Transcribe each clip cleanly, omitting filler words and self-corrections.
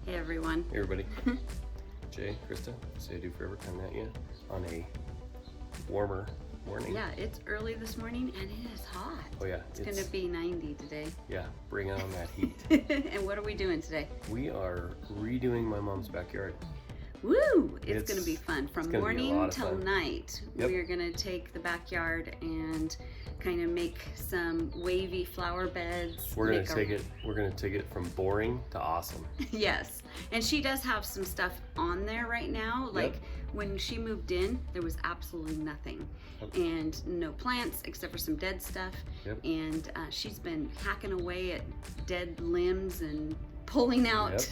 Hey everyone. Hey everybody. Jay, Christa, say I do forever coming at you on a warmer morning. Yeah, it's early this morning and it is hot. Oh yeah. It's gonna be 90 today. Yeah, bring on that heat. And what are we doing today? We are redoing my mom's backyard. Woo! It's gonna be fun. From morning till fun. Night, Yep. We are gonna take the backyard and kind of make some wavy flower beds. We're gonna take it from boring to awesome. Yes, and she does have some stuff on there right now. Like when she moved in, there was absolutely nothing, and no plants except for some dead stuff. And she's been hacking away at dead limbs and pulling out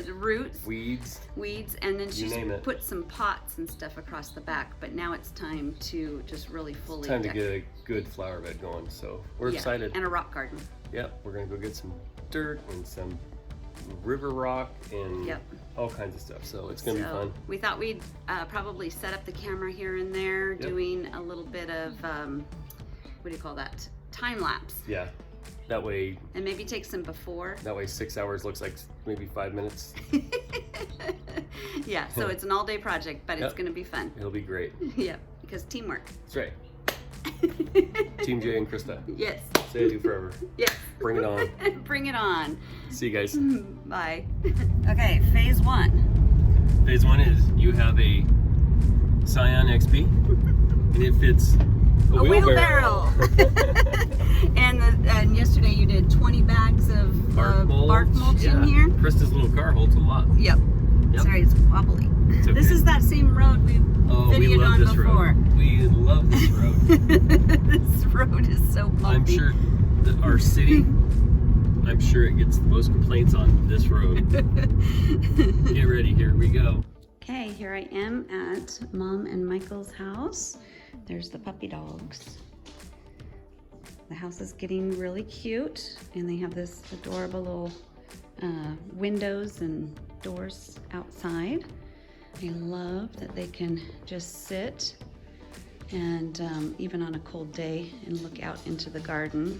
roots, weeds, and then she's put some pots and stuff across the back. But now it's time to just really fully to get a good flower bed going. So we're excited. And a rock garden. Yep, we're gonna go get some dirt and some river rock and all kinds of stuff. So it's gonna be fun. We thought we'd probably set up the camera here and there, doing a little bit of what do you call that? Time lapse. Yeah. That way, and maybe take some before. That way 6 hours looks like maybe 5 minutes. Yeah, so it's an all-day project, but it's gonna be fun. It'll be great. Yeah, because teamwork. That's right. Team Jay and Christa. Yes. Say I do forever. Yes. Bring it on. Bring it on. See you guys. Bye. Okay, phase one. Phase one is you have a Scion XP, and it fits a wheelbarrow. And yesterday you did 20 bags of bark mulch in here. Krista's little car holds a lot. Yep. Sorry, it's wobbly. It's okay. This is that same road we videoed on before. We love this road. This road is so bumpy. I'm sure that our city, I'm sure it gets the most complaints on this road. Get ready, here we go. Okay, here I am at Mom and Michael's house. There's the puppy dogs. The house is getting really cute, and they have this adorable little windows and doors outside. I love that they can just sit and even on a cold day and look out into the garden.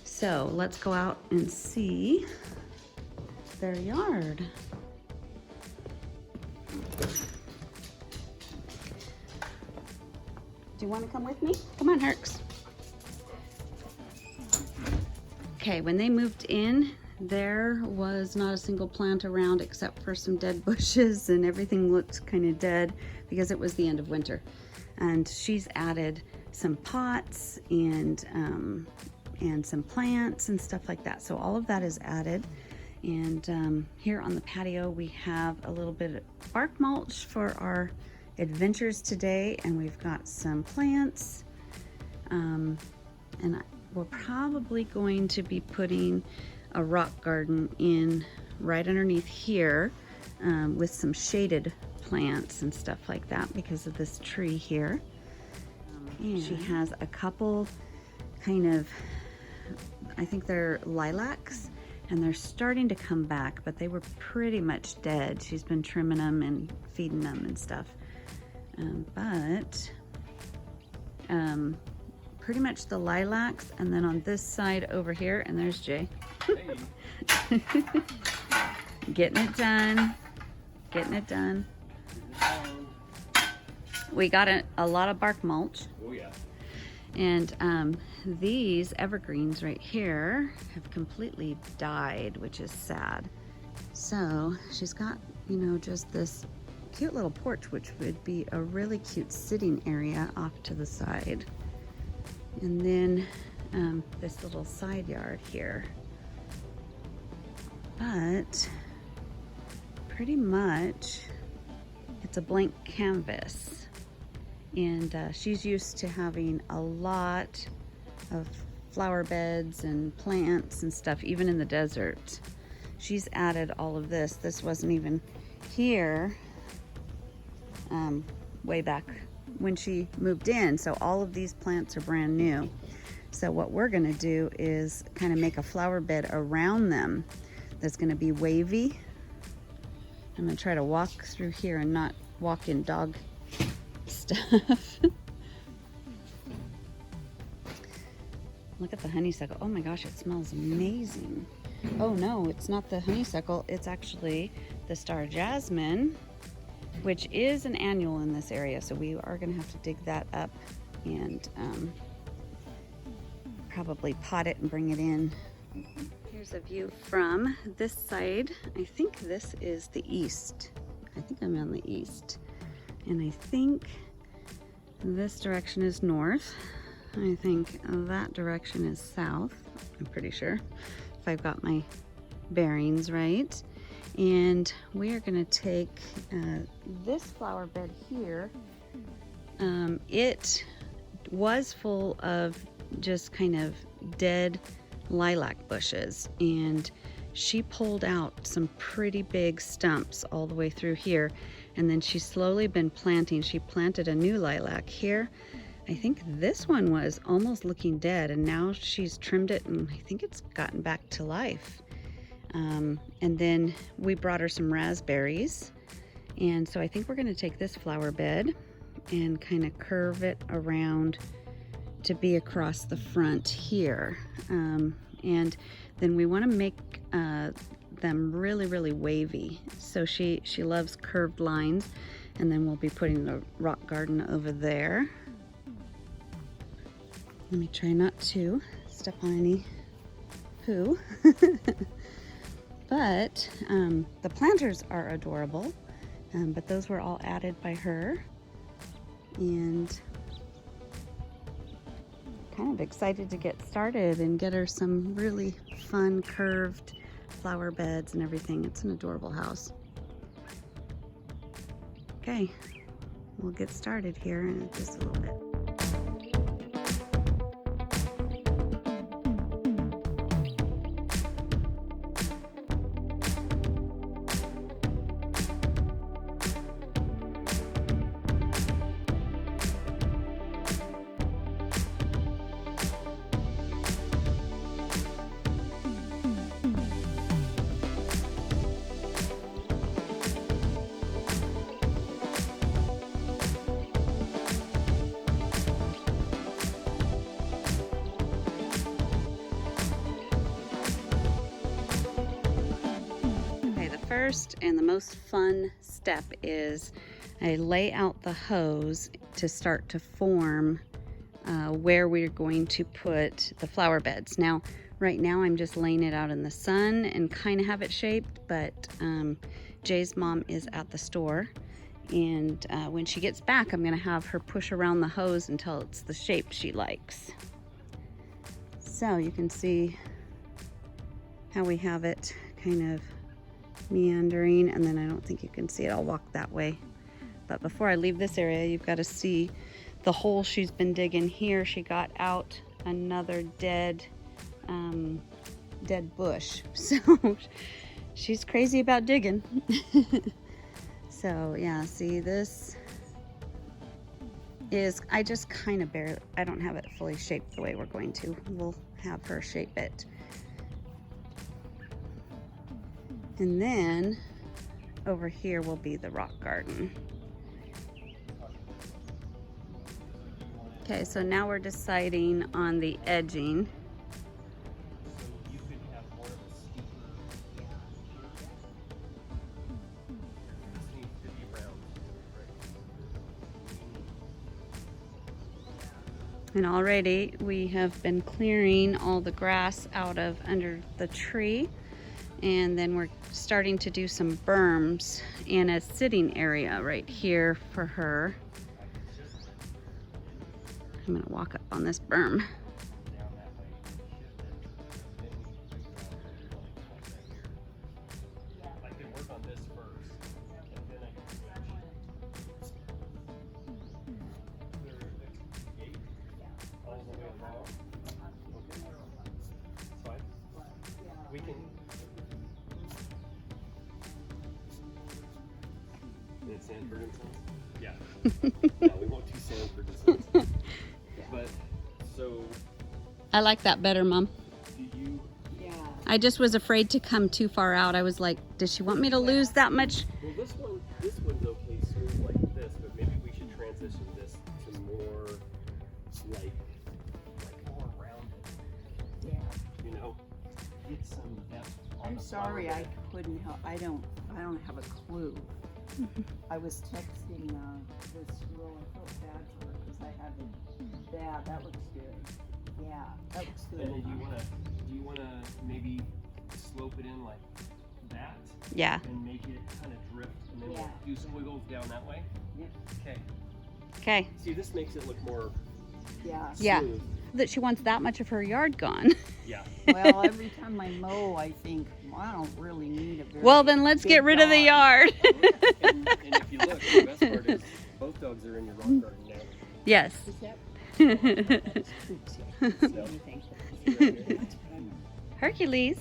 So let's go out and see their yard. Do you want to come with me? Come on, Herx. Okay, when they moved in, there was not a single plant around except for some dead bushes, and everything looked kind of dead because it was the end of winter. And she's added some pots and some plants and stuff like that. So all of that is added. And here on the patio, we have a little bit of bark mulch for our adventures today, and we've got some plants. We're probably going to be putting a rock garden in right underneath here with some shaded plants and stuff like that because of this tree here. She has a couple kind of, I think they're lilacs, and they're starting to come back, but they were pretty much dead. She's been trimming them and feeding them and stuff. Pretty much the lilacs, and then on this side over here, and there's Jay. Hey. Getting it done. Getting it done. We got a lot of bark mulch. Oh yeah. And these evergreens right here have completely died, which is sad. So she's got, you know, just this cute little porch, which would be a really cute sitting area off to the side. And then this little side yard here. But pretty much it's a blank canvas. And she's used to having a lot of flower beds and plants and stuff, even in the desert. She's added all of this. This wasn't even here way back when she moved in. So all of these plants are brand new. So what we're gonna do is kind of make a flower bed around them that's gonna be wavy. I'm gonna try to walk through here and not walk in dog stuff. Look at the honeysuckle. Oh my gosh, it smells amazing. Oh no, it's not the honeysuckle. It's actually the star jasmine, which is an annual in this area. So we are gonna have to dig that up and probably pot it and bring it in. Here's a view from this side. I think this is the east. I think I'm on the east. And I think this direction is north. I think that direction is south. I'm pretty sure, if I've got my bearings right. And we are gonna take this flower bed here. It was full of just kind of dead lilac bushes, and she pulled out some pretty big stumps all the way through here, and then she's slowly been planting. She planted a new lilac here. I think this one was almost looking dead, and now she's trimmed it, and I think it's gotten back to life. And then we brought her some raspberries, and so I think we're going to take this flower bed and kind of curve it around to be across the front here. And then we want to make them really wavy. So she loves curved lines, and then we'll be putting the rock garden over there. Let me try not to step on any poo. But the planters are adorable, but those were all added by her, and kind of excited to get started and get her some really fun curved flower beds and everything. It's an adorable house. Okay, we'll get started here in just a little bit. First and the most fun step is I lay out the hose to start to form where we're going to put the flower beds. Now, right now I'm just laying it out in the sun and kind of have it shaped, but Jay's mom is at the store, and when she gets back, I'm gonna have her push around the hose until it's the shape she likes. So you can see how we have it kind of meandering, and then I don't think you can see it. I'll walk that way. But before I leave this area, you've got to see the hole she's been digging here. She got out another dead bush. So she's crazy about digging. So yeah, see, this is, I just kind of barely, I don't have it fully shaped the way we're going to. We'll have her shape it. And then over here will be the rock garden. Okay, so now we're deciding on the edging. And already we have been clearing all the grass out of under the tree. And then we're starting to do some berms and a sitting area right here for her. I'm gonna walk up on this berm. We can. And Sanford and Sons? Yeah. No, we won't do Sanford and Sons. But, so. I like that better, Mom. Do you? Yeah. I just was afraid to come too far out. I was like, does she want me to lose that much? Well, this one's okay smooth like this, but maybe we should transition this to more like more rounded. Yeah. You know? Get some depth. I'm sorry, I couldn't help. I don't have a clue. I was texting this girl. I felt bad for her because I haven't. Yeah, that looks good. Yeah, that looks good. And then do you wanna maybe slope it in like that? Yeah. And make it kind of drift, and then Yeah. we'll do squiggles down that way. Yep. Okay. Okay. See, this makes it look more Yeah. Yeah. smooth. That she wants that much of her yard gone. Yeah. Well, every time I mow, I think, well, I don't really need a very Well, then let's big get rid of the yard. And if you look, the best part is both dogs are in your rock garden now. Yes. Is that Hercules,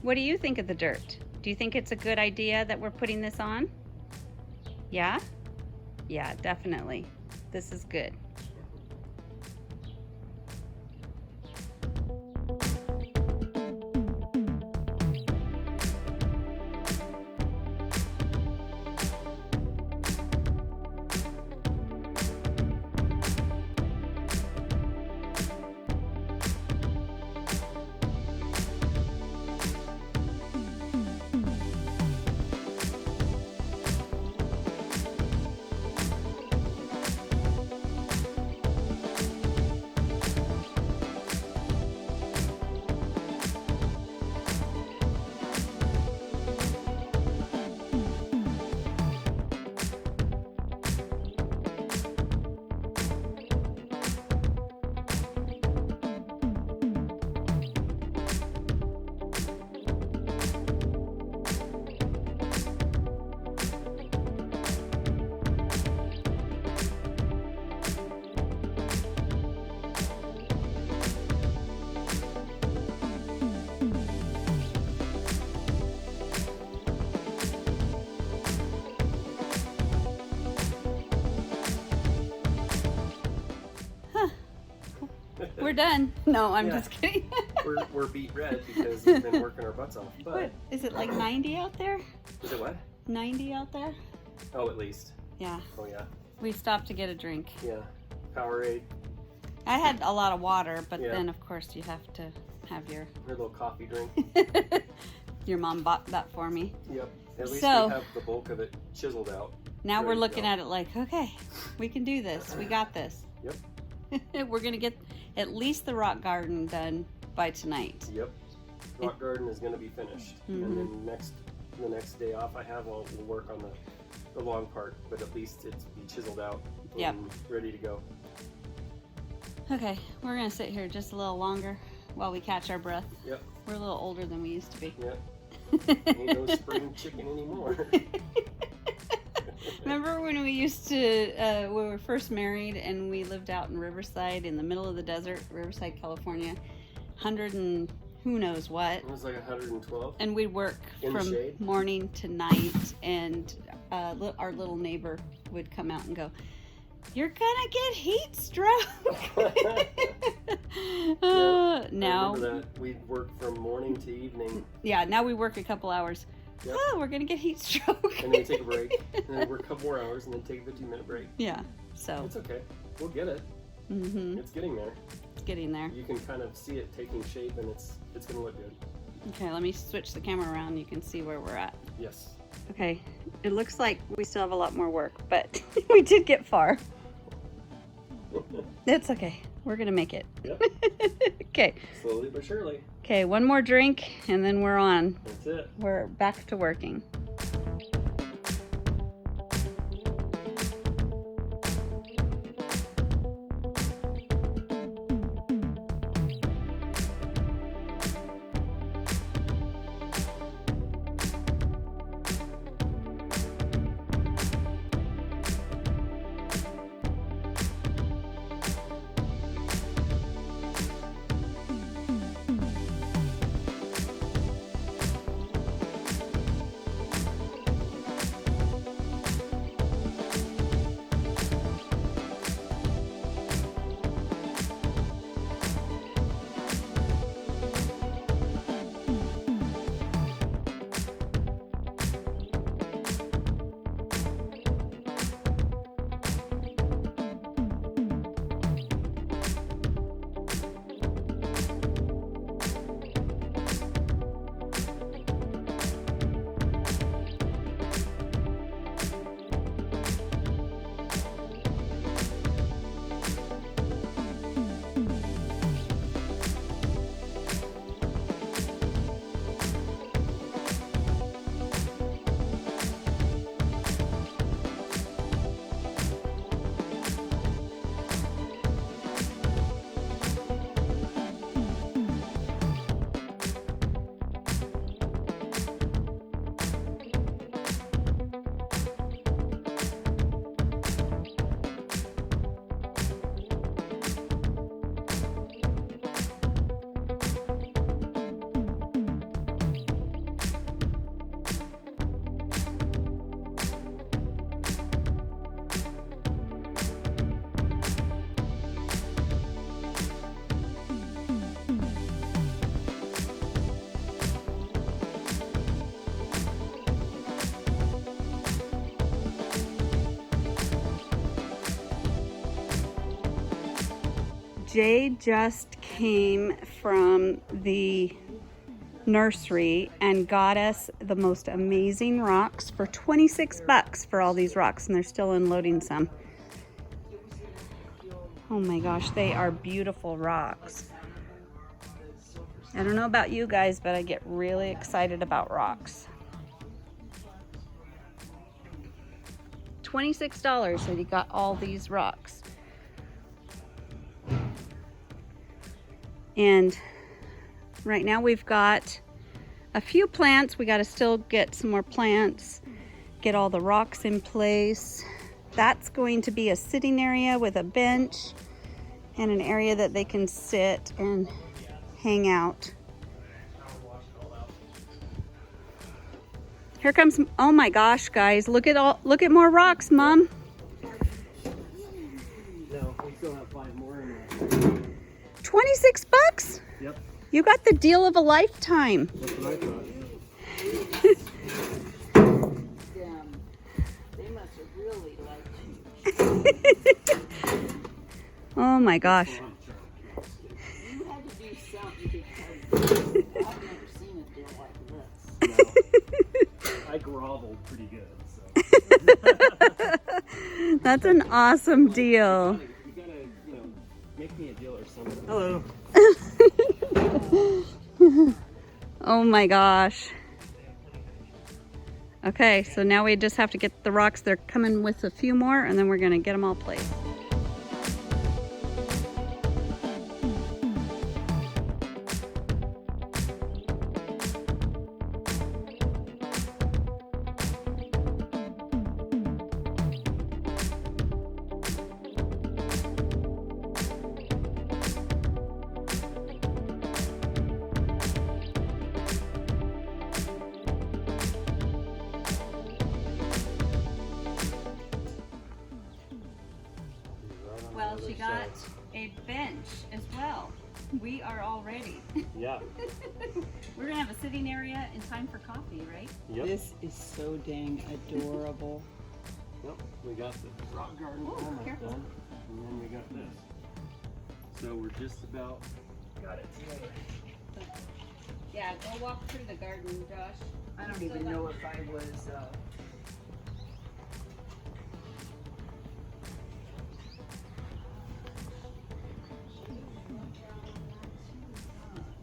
what do you think of the dirt? Do you think it's a good idea that we're putting this on? Yeah? Yeah, definitely. This is good. We're done. No, I'm Yeah. just kidding. We're beat red because we've been working our butts off. But What, is it like 90 out there? is it what? 90 out there? Oh, at least. Yeah. Oh yeah. We stopped to get a drink. Yeah. Powerade, I had a lot of water, but Yeah. then of course you have to have your little coffee drink. your mom bought that for me. Yep. At least So- we have the bulk of it chiseled out. Now we're Ready to looking go. at it like, okay, we can do this. We got this. Yep. We're gonna get at least the rock garden done by tonight. Yep. Rock garden is going to be finished, Mhm. and then the next day off I have, we'll work on the long part, but at least it's be chiseled out Yep. and ready to go. Okay, we're gonna sit here just a little longer while we catch our breath. Yep. We're a little older than we used to be. Yep. Ain't no spring chicken anymore. Remember when we used to, when we were first married and we lived out in Riverside in the middle of the desert, Riverside, California, 100 and who knows what. It was like 112. And we'd work In the from shade? morning to night, and our little neighbor would come out and go, "You're gonna get heat stroke." I Now, remember that we'd work from morning to evening, yeah, now we work a couple hours. Yep. Oh, we're gonna get heat stroke. and then take a break, and then work a couple more hours, and then take a 15-minute break. Yeah, so It's okay. We'll get it. mhm, It's getting there. it's getting there. You can kind of see it taking shape, and it's gonna look good. Okay, let me switch the camera around. You can see where we're at. Yes. Okay, it looks like we still have a lot more work, but we did get far. It's okay. We're gonna make it. Yep. Okay. Slowly but surely. Okay, one more drink and then we're on. That's it. We're back to working. Jay just came from the nursery and got us the most amazing rocks for 26 bucks for all these rocks, and they're still unloading some. Oh my gosh, they are beautiful rocks. I don't know about you guys, but I get really excited about rocks. $26 so he got all these rocks. And right now we've got a few plants. We got to still get some more plants, get all the rocks in place. That's going to be a sitting area with a bench and an area that they can sit and hang out. Here comes, oh my gosh, guys, look at more rocks, Mom. No, we still have 5 more in there. 26 bucks? Yep. You got the deal of a lifetime. That's what I thought. They must have really liked you. Oh my gosh. You had to do something because I've never seen a deal like this. No, I groveled pretty good. So. That's an awesome deal. You gotta, make me a deal or something. Hello. Oh my gosh. Okay, so now we just have to get the rocks. They're coming with a few more, and then we're gonna get them all placed. Well, she got a bench as well. We are all ready. Yeah. We're gonna have a sitting area in time for coffee, right? Yep. This is so dang adorable. Yep. We got the rock garden Ooh, almost careful. done, and then we got this. So we're just about got it together. Yeah, go walk through the garden, Josh. I don't even know if I was,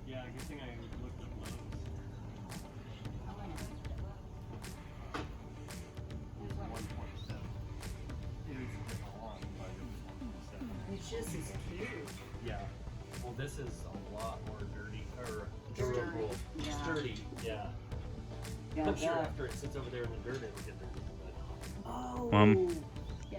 Yeah, good thing I looked at Lowe's. It was 127. It was a bit long, but it was 127. it's just as cute. Yeah. Well, this is a lot more dirty or durable, Yeah. sturdy. Yeah. Yeah, I'm sure that- after it sits over there in the dirt, it'll get dirty. But Oh. Yeah.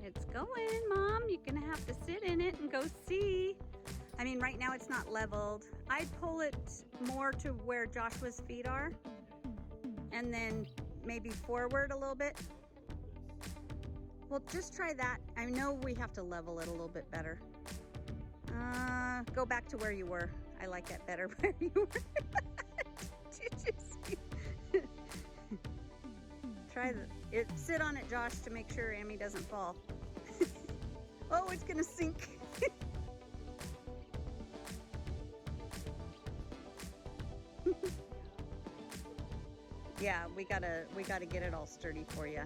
It's going, Mom. You're gonna have to sit in it and go see. I mean, right now it's not leveled. I'd pull it more to where Joshua's feet are, and then maybe forward a little bit. Well, just try that. I know we have to level it a little bit better. Go back to where you were. I like that better where you were. Try it. Sit on it, Josh, to make sure Amy doesn't fall. Oh, it's gonna sink. Yeah, we gotta get it all sturdy for you.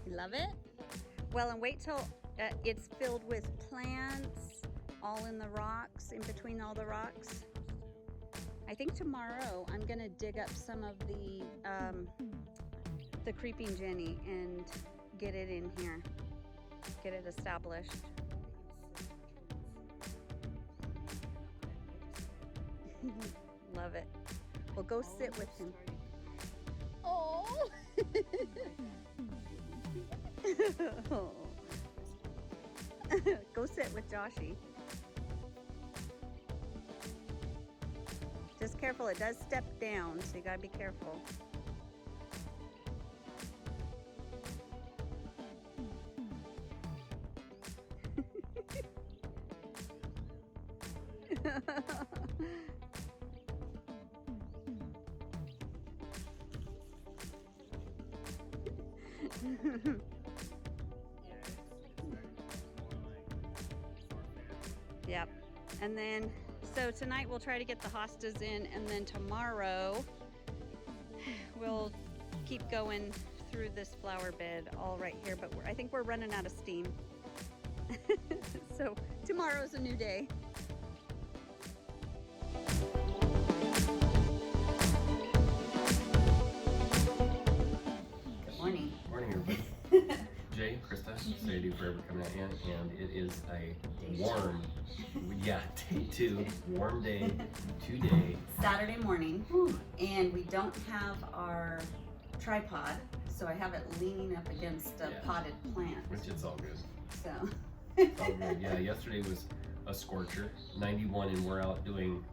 You love it? Well, and wait till it's filled with plants, all in the rocks, in between all the rocks. I think tomorrow I'm gonna dig up some of the creeping Jenny and get it in here, get it established. Love it. Well, go sit with him. Oh. Go sit with Joshy. Just careful, it does step down, so you gotta be careful. Yep. And then, so tonight we'll try to get the hostas in, and then tomorrow we'll keep going through this flower bed all right here, but I think we're running out of steam. So tomorrow's a new day. Good morning. Morning, everybody. Jay and Christa, say I do forever coming at you, and it is a warm, day 2, warm day today. Saturday morning, and we don't have our tripod, so I have it leaning up against a potted plant. Which it's all good. So. It's all good. Yeah, yesterday was a scorcher, 91, and we're out doing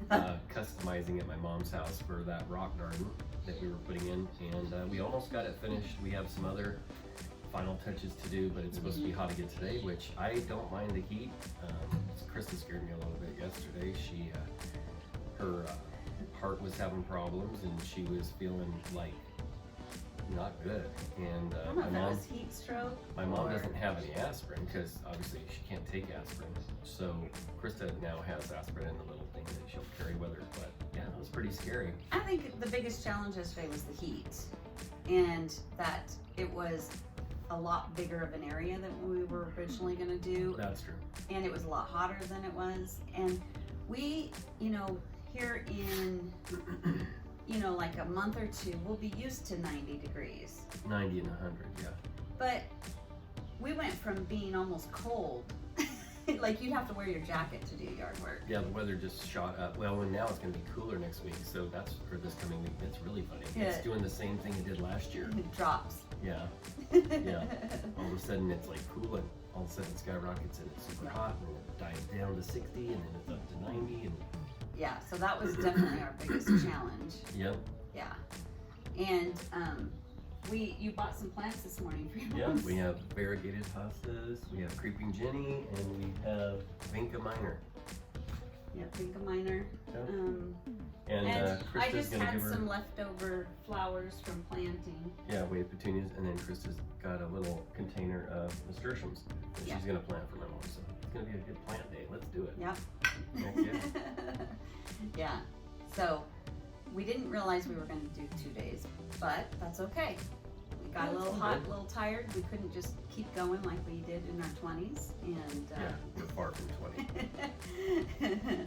customizing at my mom's house for that rock garden that we were putting in, and we almost got it finished. We have some other final touches to do, but it's supposed to be hot again today, which I don't mind the heat. Krista scared me a little bit yesterday. She, her heart was having problems, and she was feeling like not good. And I don't know if that was heat stroke. My mom doesn't have any aspirin because obviously she can't take aspirin. So Krista now has aspirin in the little thing that she'll carry with her. But yeah, it was pretty scary. I think the biggest challenge yesterday was the heat, and that it was a lot bigger of an area than we were originally going to do. That's true. And it was a lot hotter than it was. And we, here in, like a month or two, we'll be used to 90 degrees. 90 and 100, yeah. But we went from being almost cold, like you'd have to wear your jacket to do yard work. Yeah, the weather just shot up. Well, and now it's going to be cooler next week, so that's for this coming week. It's really funny. Yeah. It's doing the same thing it did last year. It drops. Yeah, yeah. All of a sudden it's like cool, and all of a sudden it skyrockets and it's super hot, and then it dies down to 60, and then it's up to 90, and yeah, so that was definitely our biggest challenge. Yep. Yeah. And you bought some plants this morning for your Yeah, moms. we have variegated hostas, we have creeping Jenny, and we have Vinca minor. Yeah, Vinca minor. Yep. And I Krista's just gonna had give her some leftover flowers from planting. wave petunias, and then Krista's got a little container of nasturtiums that she's gonna plant for my mom. So it's gonna be a good plant day. Let's do it. Yep. Heck yeah. Yeah. So we didn't realize we were going to do 2 days, but that's okay. We got a little hot, a little tired. We couldn't just keep going like we did in our 20s, and Yeah, we're far from 20.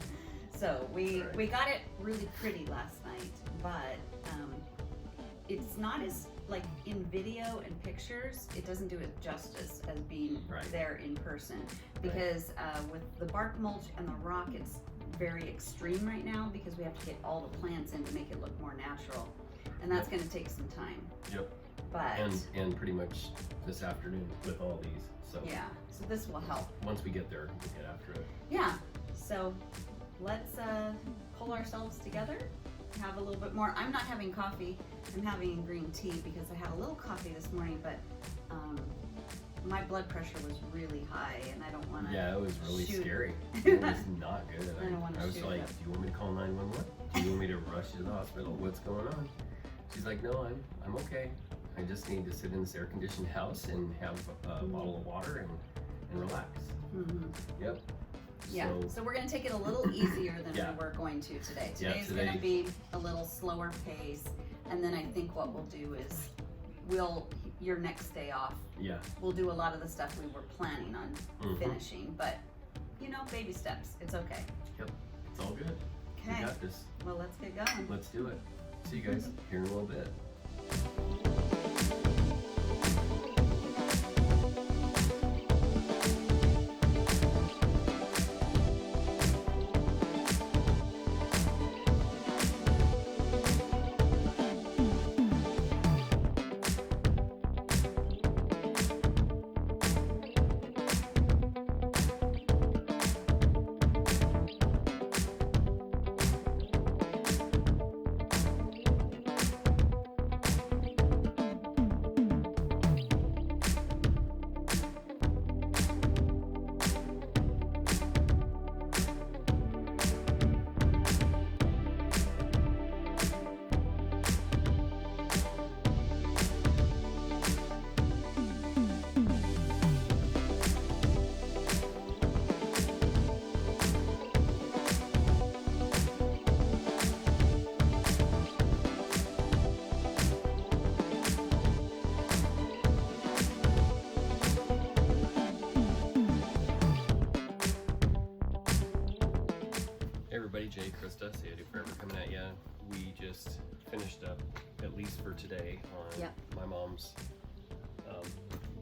so we got it really pretty last night, but it's not as, like, in video and pictures, it doesn't do it justice as being there in person, because with the bark mulch and the rock, it's very extreme right now because we have to get all the plants in to make it look more natural, and that's going to take some time. Yep. But and pretty much this afternoon with all these. So yeah, so this will help. Once we get there, we'll get after it. Yeah. So let's pull ourselves together. Have a little bit more. I'm not having coffee. I'm having green tea because I had a little coffee this morning, but my blood pressure was really high, and I don't want to. Yeah, it was really shoot. scary. It was not good. I don't want to I was shoot like, up. "Do you want me to call 911? Do you want me to rush you to the hospital? What's going on?" She's like, "No, I'm okay. I just need to sit in this air-conditioned house and have a bottle of water and relax." Mm-hmm. Yep. Yeah, so we're going to take it a little easier than we were going to today. Today's going to be a little slower pace, and then I think what we'll do is your next day off, we'll do a lot of the stuff we were planning on finishing, but baby steps. It's okay. Yep, it's all good. Okay. We got this. Well, let's get going. Let's do it. See you guys here in a little bit. everybody, Jay and Christa, say I do forever coming at ya. We just finished up, at least for today, on Yep. my mom's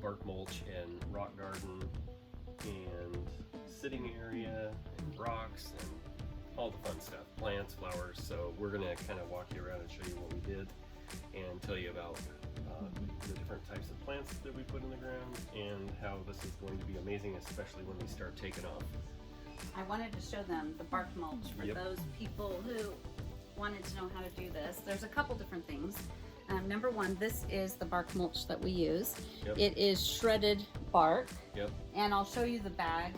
bark mulch and rock garden and sitting area and rocks and all the fun stuff, plants, flowers. So we're gonna kind of walk you around and show you what we did and tell you about the different types of plants that we put in the ground and how this is going to be amazing, especially when we start taking off. I wanted to show them the bark mulch for Yep. those people who wanted to know how to do this. There's a couple different things. Number one, this is the bark mulch that we use. Yep. It is shredded bark, Yep. and I'll show you the bag.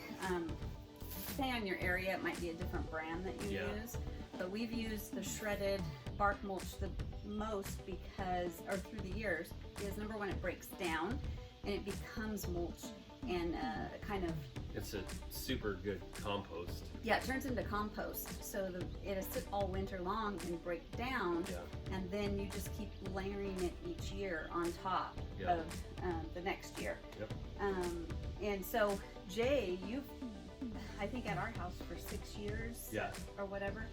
Depending on your area, it might be a different brand that you Yeah. use, but we've used the shredded bark mulch the most because, or through the years, because number one, it breaks down and it becomes mulch and kind of, It's a super good compost. yeah, it turns into compost. So it'll sit all winter long and break down, Yeah. and then you just keep layering it each year on top Yeah. of the next year. Yep. And so Jay, I think at our house for 6 years, Yeah. or whatever,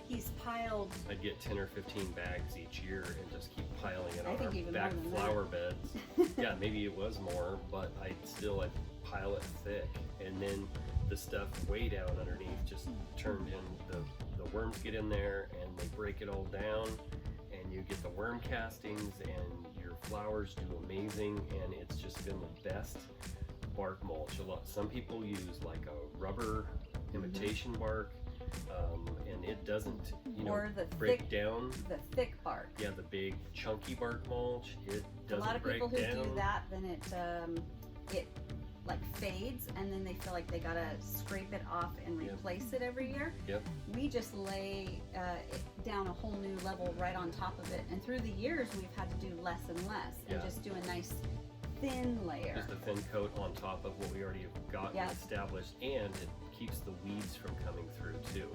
he's piled. I'd get 10 or 15 bags each year and just keep piling it I on think our even back more than that. flower beds. Yeah, maybe it was more, but I'd pile it thick, and then the stuff way down underneath just turned in, the worms get in there and they break it all down, and you get the worm castings and your flowers do amazing, and it's just been the best bark mulch. Some people use like a rubber imitation bark, and it doesn't, Or the break thick- down. The thick bark. Yeah, the big chunky bark mulch, it A doesn't lot of break people who down. do that, then it like fades, and then they feel like they gotta scrape it off and Yep. replace it every year. Yep. We just lay it down a whole new level right on top of it, and through the years we've had to do less and less, and Yeah. just do a nice thin layer. Just a thin coat on top of what we already have gotten Yeah. established, and it keeps the weeds from coming through too.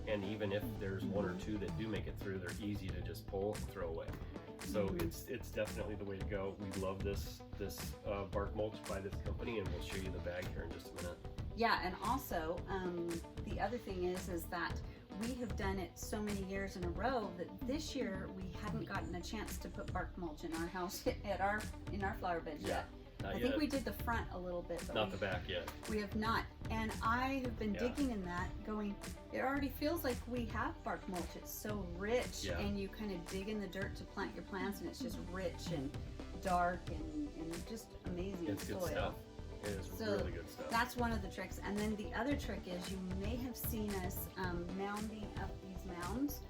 And even if there's one or two that do make it through, they're easy to just pull and throw away. So it's definitely the way to go. We love this bark mulch by this company, and we'll show you the bag here in just a minute. Yeah, and also the other thing is that we have done it so many years in a row that this year we hadn't gotten a chance to put bark mulch in our house in our flower beds Yeah, yet. not I yet. think we did the front a little bit, but Not the back yet. we have not. And I have been Yeah. digging in that, going, it already feels like we have bark mulch. It's so rich, Yeah. and you kind of dig in the dirt to plant your plants, and it's just rich and dark and just amazing It's soil. good stuff. It is So really good stuff. That's one of the tricks. And then the other trick is you may have seen us mounding up these mounds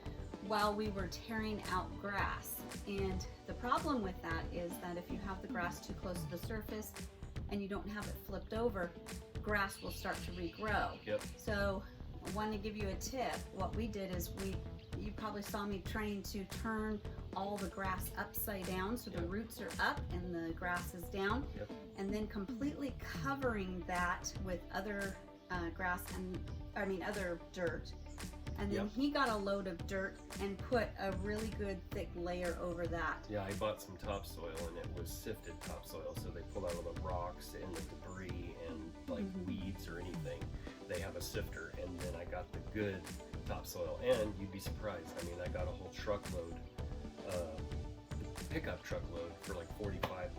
while we were tearing out grass. And the problem with that is that if you have the grass too close to the surface and you don't have it flipped over, grass will start to regrow. Yep. So I want to give you a tip. What we did is you probably saw me trying to turn all the grass upside down so the Yep. roots are up and the grass is down, Yep. and then completely covering that with other grass and other dirt. And then Yep. he got a load of dirt and put a really good thick layer over that. Yeah, I bought some topsoil, and it was sifted topsoil, so they pull out all the rocks and the debris and like weeds or anything. They have a sifter, and then I got the good topsoil, and you'd be surprised. I mean, I got a whole truckload, pickup truckload for like $45,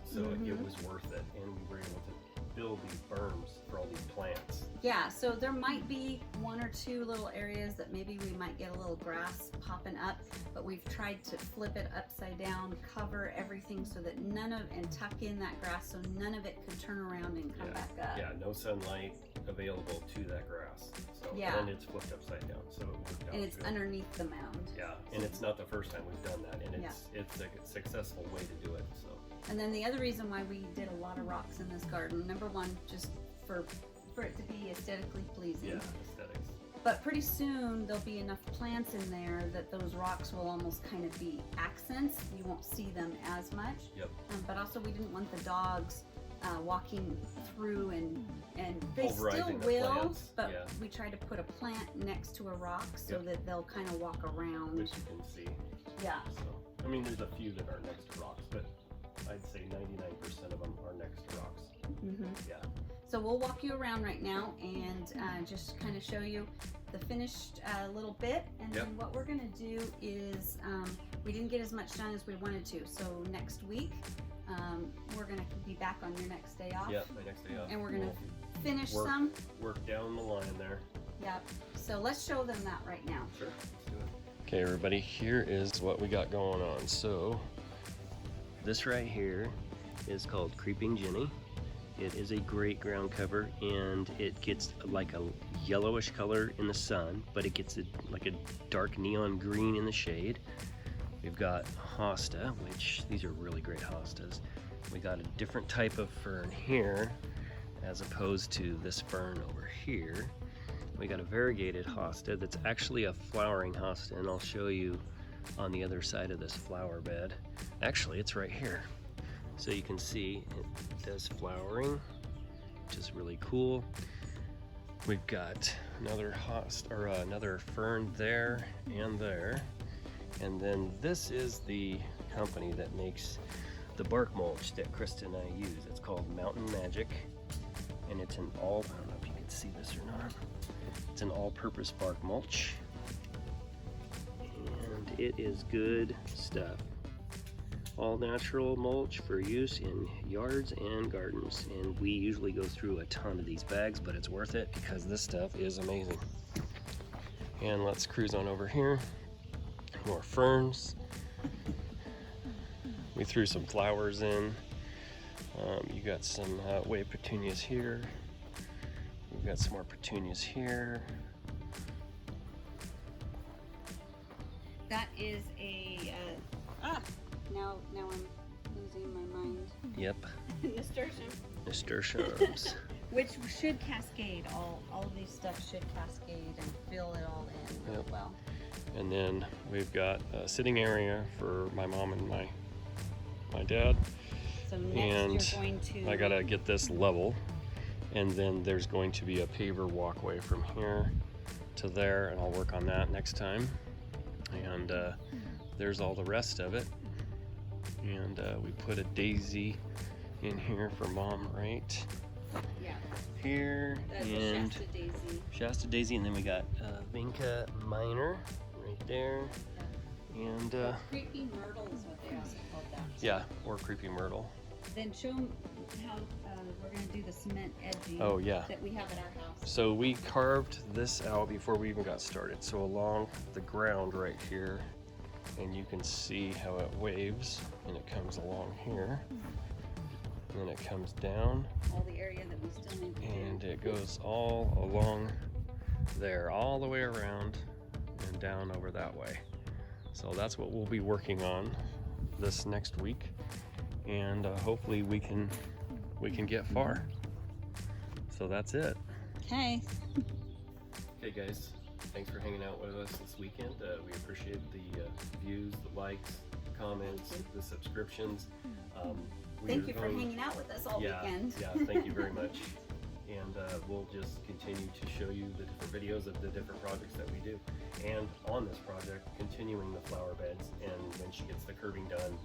so it was worth it, and we were able to build these berms for all these plants. Yeah, so there might be one or two little areas that maybe we might get a little grass popping up, but we've tried to flip it upside down, cover everything so that and tuck in that grass so none of it could turn around and come back up. Yeah, no sunlight available to that grass. So Yeah. and it's flipped upside down, so it worked out And it's good. underneath the mound. Yeah, and it's not the first time we've done that, and it's a successful way to do it. So And then the other reason why we did a lot of rocks in this garden, number one, just for it to be aesthetically pleasing. yeah, aesthetics. But pretty soon there'll be enough plants in there that those rocks will almost kind of be accents. You won't see them as much. Yep. But also we didn't want the dogs walking through and they still Pulverizing the will, plants, but yeah. we try to put a plant next to a rock so Yep. that they'll kind of walk around. Which you can see. Yeah. So I mean, there's a few that are next to rocks, but I'd say 99% of them are next to rocks. Mm-hmm. Yeah. So we'll walk you around right now and just kind of show you. the finished little bit, and Yep. then what we're gonna do is we didn't get as much done as we wanted to. So next week we're gonna be back on your next day off. Yep, my next day off. And we're gonna We'll finish some. work down the line there. Yep. So let's show them that right now. Sure, let's do it. Okay, everybody, here is what we got going on. So this right here is called Creeping Jenny. It is a great ground cover, and it gets like a yellowish color in the sun, but it gets like a dark neon green in the shade. We've got hosta, which these are really great hostas. We got a different type of fern here as opposed to this fern over here. We got a variegated hosta that's actually a flowering hosta, and I'll show you on the other side of this flower bed. Actually, it's right here. So you can see it does flowering, which is really cool. We've got another hosta, or another fern there and there. And then this is the company that makes the bark mulch that Krista and I use. It's called Mountain Magic, and it's an all, I don't know if you can see this or not. It's an all-purpose bark mulch, and it is good stuff. All natural mulch for use in yards and gardens, and we usually go through a ton of these bags, but it's worth it because this stuff is amazing. And let's cruise on over here. More ferns. We threw some flowers in. You got some wave petunias here. We've got some more petunias here. That is a now I'm losing my mind. Yep, Nasturtium. nasturtiums. Which should cascade. All of these stuff should cascade and fill it all in real Yep. well. And then we've got a sitting area for my mom and my dad. So next And you're going to I gotta get this level, and then there's going to be a paver walkway from here to there, and I'll work on that next time. And there's all the rest of it. And we put a daisy in here for mom right yeah. here, That's and a Shasta daisy. Shasta daisy, and then we got Vinca minor right there, and Creepy myrtle is what they also call that. yeah, or creepy myrtle. Then show them how we're going to do the cement edging Oh yeah. that we have at our house. So we carved this out before we even got started. So along the ground right here, and you can see how it waves, and it comes along here, and then it comes down, All the area that we still need to do. and it goes all along there, all the way around and down over that way. So that's what we'll be working on this next week, and hopefully we can get far. So that's it. Okay. Hey guys, thanks for hanging out with us this weekend. We appreciate the views, the likes, the comments, the subscriptions. Thank you for hanging out with us all weekend. Yeah, thank you very much. And we'll just continue to show you the different videos of the different projects that we do. And on this project, continuing the flower beds, and when she gets the curbing done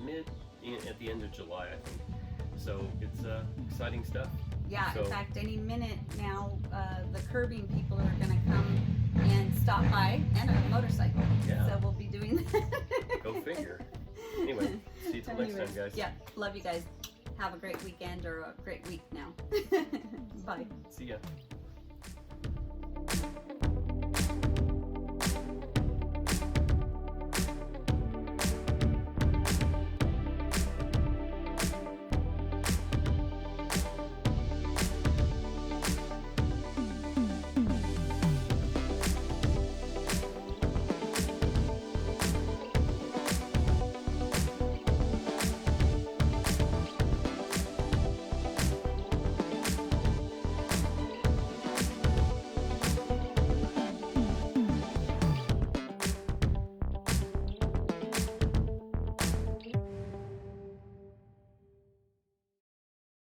at the end of July, I think. So it's exciting stuff. Yeah, So- in fact, any minute now, the curbing people are going to come and stop by, and a motorcycle. Yeah. So we'll be doing that. Go figure. Anyway, see you till next time, guys. Yeah, love you guys. Have a great weekend or a great week now. Bye. See ya.